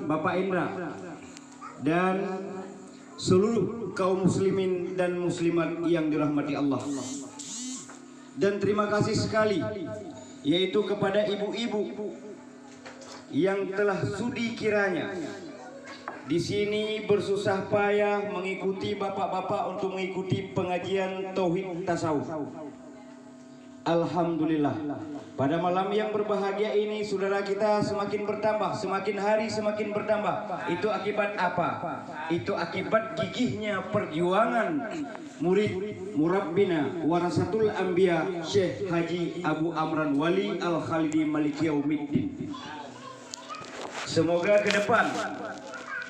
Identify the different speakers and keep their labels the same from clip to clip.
Speaker 1: Bapak Indra, dan seluruh kaum muslimin dan muslimat yang dirahmati Allah. Dan terima kasih sekali yaitu kepada ibu-ibu yang telah sudi kiranya di sini bersusah payah mengikuti bapak-bapak untuk mengikuti pengajian tauhid tasawuf. Alhamdulillah, pada malam yang berbahagia ini saudara kita semakin bertambah, semakin hari semakin bertambah. Itu akibat apa? Itu akibat gigihnya perjuangan murid murabbina warasatul anbiya Syekh Haji Abu Amran Wali Al-Khalidi Maliki Yaumiddin. Semoga ke depan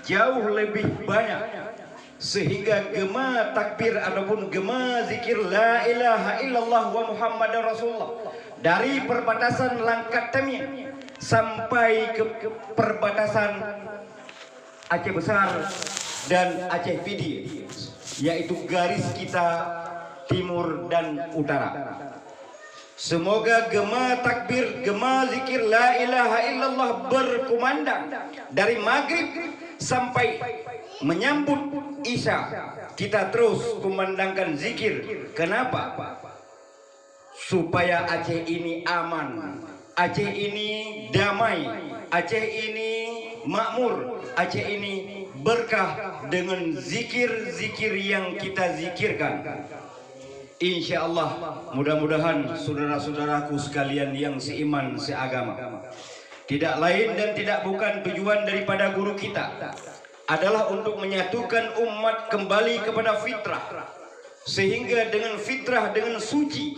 Speaker 1: jauh lebih banyak sehingga gema takbir ataupun gema zikir la ilaha illallah wa muhammadar rasulullah dari perbatasan Langkat Temia sampai ke perbatasan Aceh Besar dan Aceh Pidi, yaitu garis kita timur dan utara. Semoga gema takbir, gema zikir la ilaha illallah berkumandang dari maghrib sampai menyambut Isya. Kita terus kumandangkan zikir. Kenapa? Supaya Aceh ini aman, Aceh ini damai, Aceh ini makmur, Aceh ini berkah dengan zikir-zikir yang kita zikirkan. Insya Allah, mudah-mudahan saudara-saudaraku sekalian yang seiman seagama, tidak lain dan tidak bukan tujuan daripada guru kita adalah untuk menyatukan umat kembali kepada fitrah, sehingga dengan fitrah, dengan suci,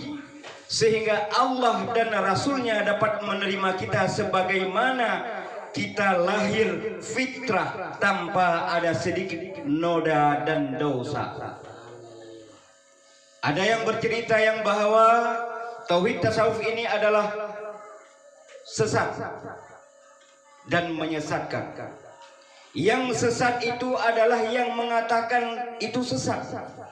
Speaker 1: sehingga Allah dan Rasulnya dapat menerima kita sebagaimana kita lahir fitrah tanpa ada sedikit noda dan dosa. Ada yang bercerita yang bahwa tauhid tasawuf ini adalah sesat dan menyesatkan. Yang sesat itu adalah yang mengatakan itu sesat.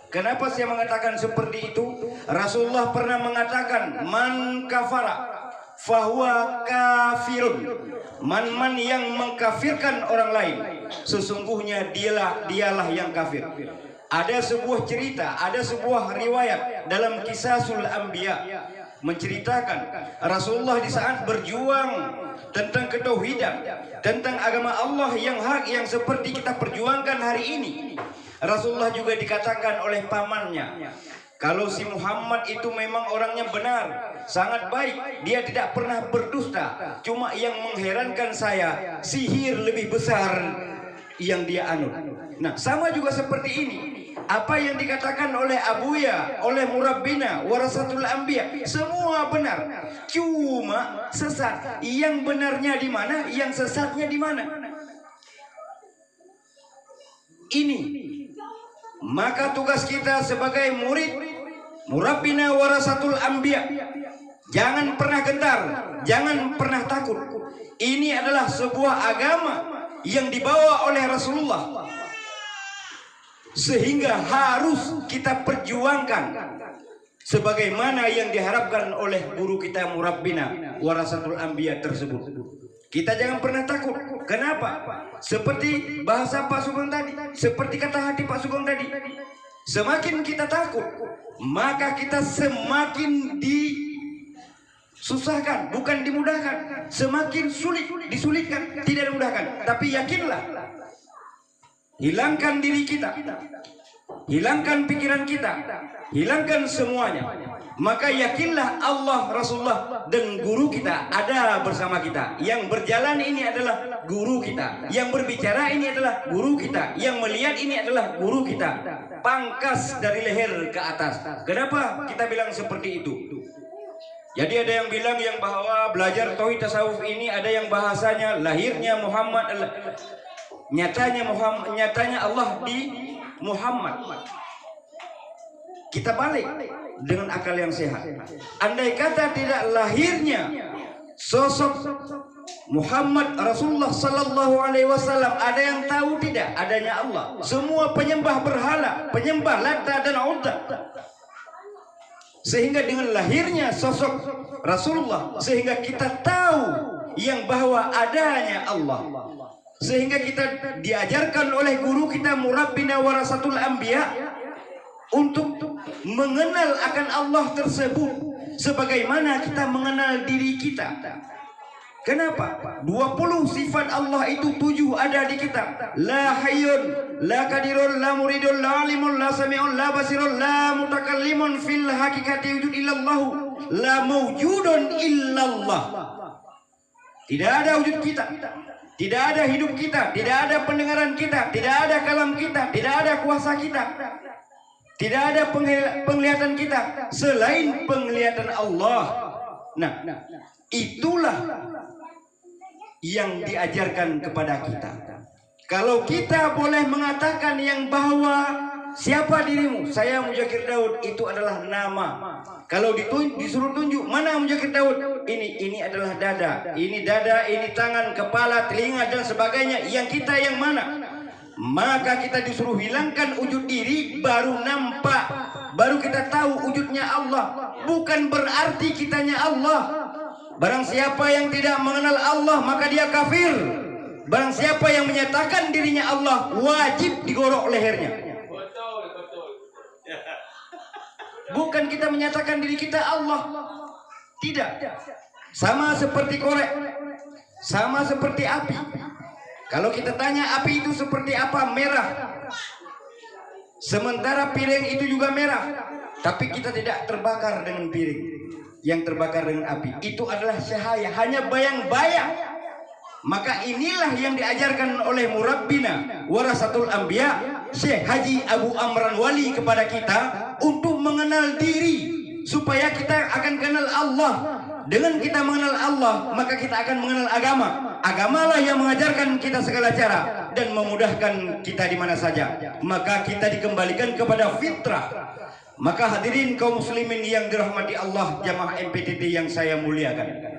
Speaker 1: Kenapa saya mengatakan seperti itu? Rasulullah pernah mengatakan man kafara fahuwa kafirun. Man yang mengkafirkan orang lain, sesungguhnya dialah yang kafir. Ada sebuah cerita, ada sebuah riwayat dalam Qisasul Anbiya menceritakan Rasulullah di saat berjuang tentang ketauhidan, tentang agama Allah yang hak, yang seperti kita perjuangkan hari ini. Rasulullah juga dikatakan oleh pamannya, kalau si Muhammad itu memang orangnya benar, sangat baik, dia tidak pernah berdusta. Cuma yang mengherankan saya, sihir lebih besar yang dia anut. Nah, sama juga seperti ini. Apa yang dikatakan oleh Abuya, oleh Murabbina, Warasatul Anbiya, semua benar. Cuma sesat. Yang benarnya di mana, yang sesatnya di mana? Ini. Maka tugas kita sebagai murid Murabbina Warasatul Anbiya, jangan pernah gentar, jangan pernah takut. Ini adalah sebuah agama yang dibawa oleh Rasulullah, sehingga harus kita perjuangkan sebagaimana yang diharapkan oleh guru kita Murabbina Warasatul Anbiya tersebut. Kita jangan pernah takut. Kenapa? Seperti bahasa Pak Sugeng tadi, seperti kata hati Pak Sugeng tadi, semakin kita takut, maka kita semakin disusahkan, bukan dimudahkan. Semakin sulit, disulitkan, tidak dimudahkan. Tapi yakinlah, hilangkan diri kita, hilangkan pikiran kita, hilangkan semuanya. Maka yakinlah Allah, Rasulullah dan guru kita ada bersama kita. Yang berjalan ini adalah guru kita, yang berbicara ini adalah guru kita, yang melihat ini adalah guru kita. Pangkas dari leher ke atas. Kenapa kita bilang seperti itu? Jadi ada yang bilang yang bahwa belajar tauhid tasawuf ini ada yang bahasanya lahirnya Muhammad, nyatanya Allah di Muhammad. Kita balik dengan akal yang sehat. Andai kata tidak lahirnya sosok Muhammad Rasulullah Sallallahu Alaihi Wasallam, ada yang tahu tidak adanya Allah? Semua penyembah berhala, penyembah Lata dan Uzza. Sehingga dengan lahirnya sosok Rasulullah, sehingga kita tahu yang bahwa adanya Allah. Sehingga kita diajarkan oleh guru kita murabbina warasatul anbiya untuk mengenal akan Allah tersebut sebagaimana kita mengenal diri kita. Kenapa? 20 sifat Allah itu 7 ada di kita. La hayyun, la qadirun, la muridun, la alimun, la sami'un, la basirun, la mutakallimun fil hakikati wujud illallah, la mawjudun illallah. Tidak ada wujud kita, tidak ada hidup kita, tidak ada pendengaran kita, tidak ada kalam kita, tidak ada kuasa kita, tidak ada penglihatan kita selain penglihatan Allah. Nah, itulah yang diajarkan kepada kita. Kalau kita boleh mengatakan yang bahwa siapa dirimu? Saya Muzakir Daud, itu adalah nama. Kalau disuruh tunjuk mana Muzakir Daud? Ini adalah dada, ini tangan, kepala, telinga dan sebagainya. Yang kita yang mana? Maka kita disuruh hilangkan wujud diri, baru nampak, baru kita tahu wujudnya Allah. Bukan berarti kitanya Allah. Barang siapa yang tidak mengenal Allah maka dia kafir. Barang siapa yang menyatakan dirinya Allah wajib digorok lehernya. Bukan kita menyatakan diri kita Allah. Tidak. Sama seperti korek, sama seperti api. Kalau kita tanya api itu seperti apa? Merah. Sementara piring itu juga merah, tapi kita tidak terbakar dengan piring yang terbakar dengan api. Itu adalah cahaya, hanya bayang-bayang. Maka inilah yang diajarkan oleh murabbina warasatul anbiya Syekh Haji Abu Amran Wali kepada kita untuk mengenal diri, supaya kita akan kenal Allah. Dengan kita mengenal Allah, maka kita akan mengenal agama. Agamalah yang mengajarkan kita segala cara dan memudahkan kita di mana saja. Maka kita dikembalikan kepada fitrah. Maka hadirin kaum muslimin yang dirahmati Allah, jamaah MPTT yang saya muliakan,